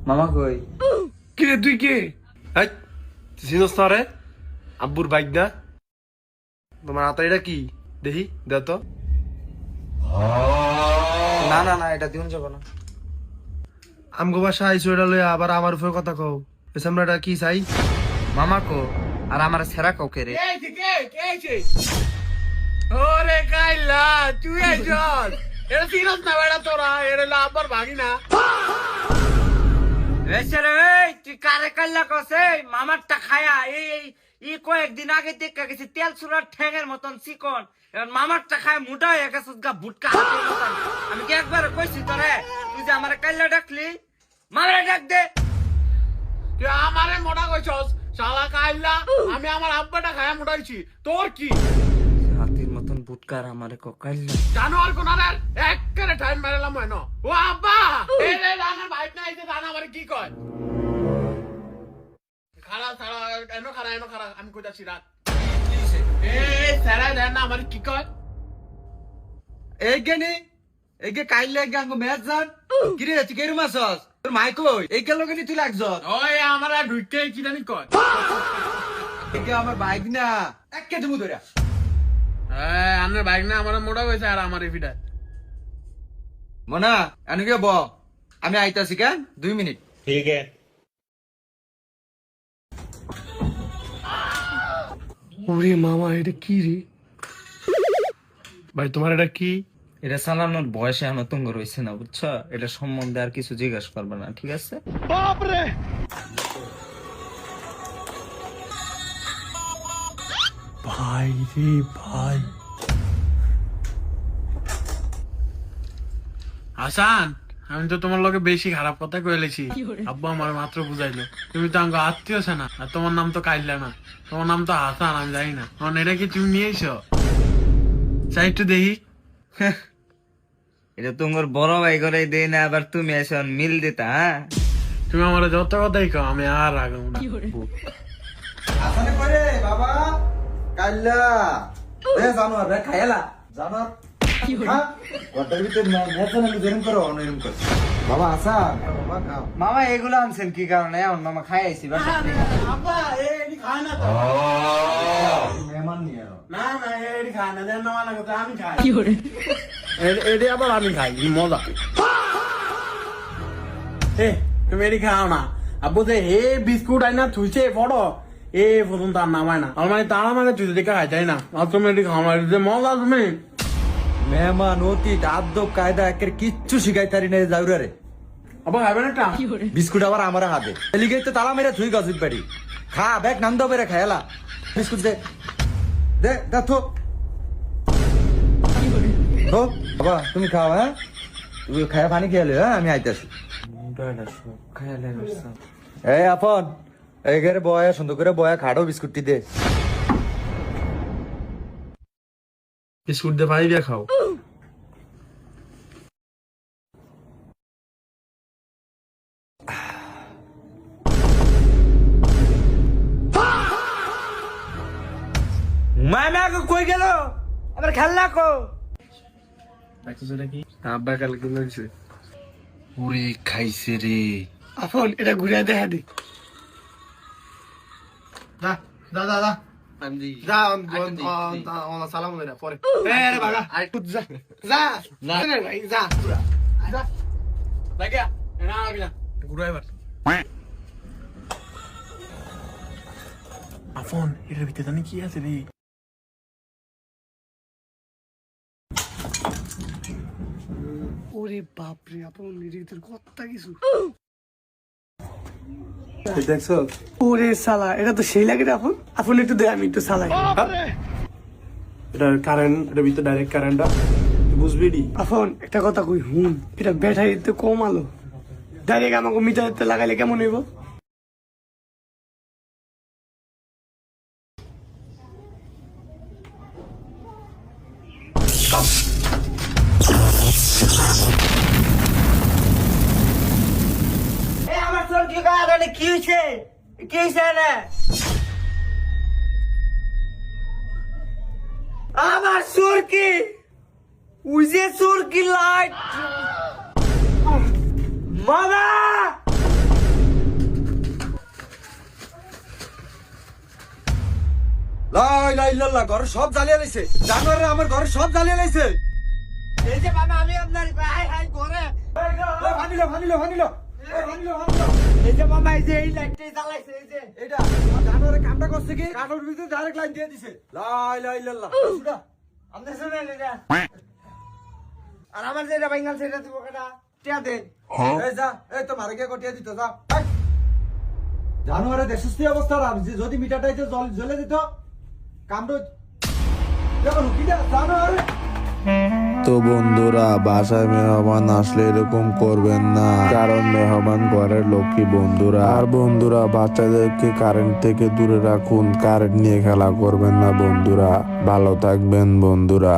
মামা কই? কি রে তুই কে? এই চিনস না রে? আব্বুর বাইক না? তোমার হাতে এটা কি দেখি দে তো। না না না, এটা দিন যাব না। আমগো বাসা আইসো এটা লইয়া আবার আমার উপরে কথা কও। এসে আমরা এটা কি চাই? মামা কো আর আমার সেরা কাউকে রে। ওরে কাইলা তুই আইছস। এটা চিনস না বেটা তোরা, এরে লা আব্বার ভাগি না। তুই কারে কাল্লা কছে মামারটা খায়া এই কয়েকদিন আগে দেখা গেছি তেল চুরার ঠ্যাঙের মতন চিকন, এখন মামারটা খায় মোটা হয়ে গেছে ভুটকা হাতের মতন। আমি কি একবার কইছি তোরে তুই যে আমার কাল্লা ডাকলি? মামারে ডাক দে। তুই আমারে মোটা কইছস শালা কাইলা, আমি আমার আব্বাটা খায়া মোটাইছি, তোর কি? হাতির মতন বুটকার আমারে কাল্লা জানোয়ার কোনার একবারে টাইম মারলাম হয় না। ও আব্বা এই রে রানার ভাই না আইছে, রানা আমারে কি কয়? খাড়া খাড়া এনো খাড়া আমি কইতাছি রাত। এই সারা দেন না আমারে কি কয়? এইখানে এইকে কাইলে গাঙ্গ ম্যাচ জান কি রে তুই কেরু মাছস? তোর মাই কই? এই গেল কেন তুই লাগছ? ওই আমারা ঢুইকে কি জানি কয়? এইকে আমার বাইক না এক্কে তুমি ধরে এই আনার বাইক না আমারে মোটা কইছে আর আমারে ফিডা। মনা আনুকে ব আমি আইতাছি কেন 2 মিনিট। ठीक है। ওরে মামা এটা কি রে? ভাই তোমার এটা কি? এটা চালানোর বয়সে আমার তুঙ্গ রয়েছে না, বুঝছো? এটা সম্বন্ধে আর কিছু জিজ্ঞাসা করবে না, ঠিক আছে? ভাই রে ভাই। হাসান আমি তো তোমার লগে বেশি খারাপ কথা কইলেছি। আব্বা আমার মাত্র বুঝাইলো তুমি তো আমাকে আত্মীয় না, আর তোমার নাম তো কাইলা না, তোমার নাম তো হাসান, আমি জানি না। কারণ এটা কি তুমি নিয়ে এসো? চাই একটু দেখি। এটা তোমার বড় ভাই করে দেই না, আবার তুমি এসে মিল দিতা। হ্যাঁ তুমি আমার যত কথাই কও আমি আর আগাম না। আসানে করে বাবা কাল্লা এ জানোয়ার রে খায়লা জানোয়ার হ্যাঁ ওটার ভিতর নেতা না জেরম করো অনরম করো বাবা আসান বাবা খাও মামা এগুলো আনছেন কি কারণে? এখন মামা খাই আইছি বাসা থেকে। আব্বা এই খায় না তো। মেহমান নিয়ে আও না না এই খায় না, দেন না মানা কথা আমি খাই। এডি আবার আমি খাই, কি মজা। এ তুমি এডি খাও না। আব্বু যে হে বিস্কুট আইনা থুইছে বড় এ প্রথম তার নামায় না, আমার মানে তারা মানে তুই দেখে খাই তাই না। আর তুমি এডি খাও না, যে মজা তুমি। মেহমান অতীত আদব কায়দা একের কিচ্ছু শিখাই তারি না যাউরা রে আবার খাইবেন একটা? বিস্কুট আবার আমার হাতে এলিগে তো তালা মেরে থুই গজিব বাড়ি খা ব্যাগ নাম দাও বেরে খায়লা বিস্কুট দে দে দা থো তো বাবা তুমি খাও হ্যাঁ তুমি খায়া পানি খেয়ালে হ্যাঁ আমি আইতাছি এই আপন এই ঘরে বয়া সুন্দর করে বয়া খাড়ো বিস্কুটটি দে বিস্কুট দিয়ে পানি দিয়ে খাও। মামা কই গেল? আবার খেলনা কো? আব্বা কাল কি লাগছে? ওরে খাইছে রে। আপন এটা ঘুরে দেখা দি। যা যা যা যা যা on সালাম লইরা পরে। এ রে বাবা আরেকটু যা যা না ভাই যা যা লাগিয়া না লাগিয়া ঘুরে এবার। আপন এর ভিতরে জানি কি আছে রে? ওরে বাপরে আপন এর ভিতরে কত কিছু দেখছো ওরে সালা, এটা তো সেই লাগে আপন। আপন একটু দে আমি একটু সালাই। এটা কারেন্ট, এটা ভিতরে ডাইরেক্ট কারেন্টটা বুঝবি নি। আপন একটা কথা কই হুন, এটা ব্যাটারিতে কম আলো, ডাইরেক্ট আমাকে মিটারতে লাগাইলে কেমন হইব? আমার চোর কি কারণে কি হয়েছে? কি হয়েছে না? আমার চোর কি উজে চোর কি লাইট মামা ইলাহা ইল্লাল্লাহ, ঘরে সব জ্বালিয়ে লাইছে। জানোয়াররা আমার ঘরে সব জ্বালিয়ে লাইছে। এই যে মামা আমি আপনার হাই হাই করে ভানিলো ভানিলো ভানিলো এই যে মামা এই যে এই লাইটটাই জ্বালাইছে এই যে এটা জানোয়ারে কামটা করছে কি কাঠের ভিতরে ডাইরেক্ট লাইন দিয়ে দিছে। লা ইলাহা ইল্লাল্লাহ। শুনা আপনি শুনেন এটা আর আমার যেটা বাইঙ্গাল সেটা দিব কেটা টিয়া দেন এই যা, এই তো মারে গিয়ে কটিয়ে দিত যা। এই, জানোয়ারে দেশস্থি অবস্থা আর যদি মিটারটাই জ্বলে দিত কামড় দেখো লুকি দে জানোয়ারে। তো বন্ধুরা, বাসায় মেহমান আসলে এরকম করবেন না, কারণ মেহমান ঘরের লক্ষ্মী বন্ধুরা। আর বন্ধুরা, বাচ্চাদেরকে কারেন্ট থেকে দূরে রাখুন, কারেন্ট নিয়ে খেলা করবেন না বন্ধুরা। ভালো থাকবেন বন্ধুরা।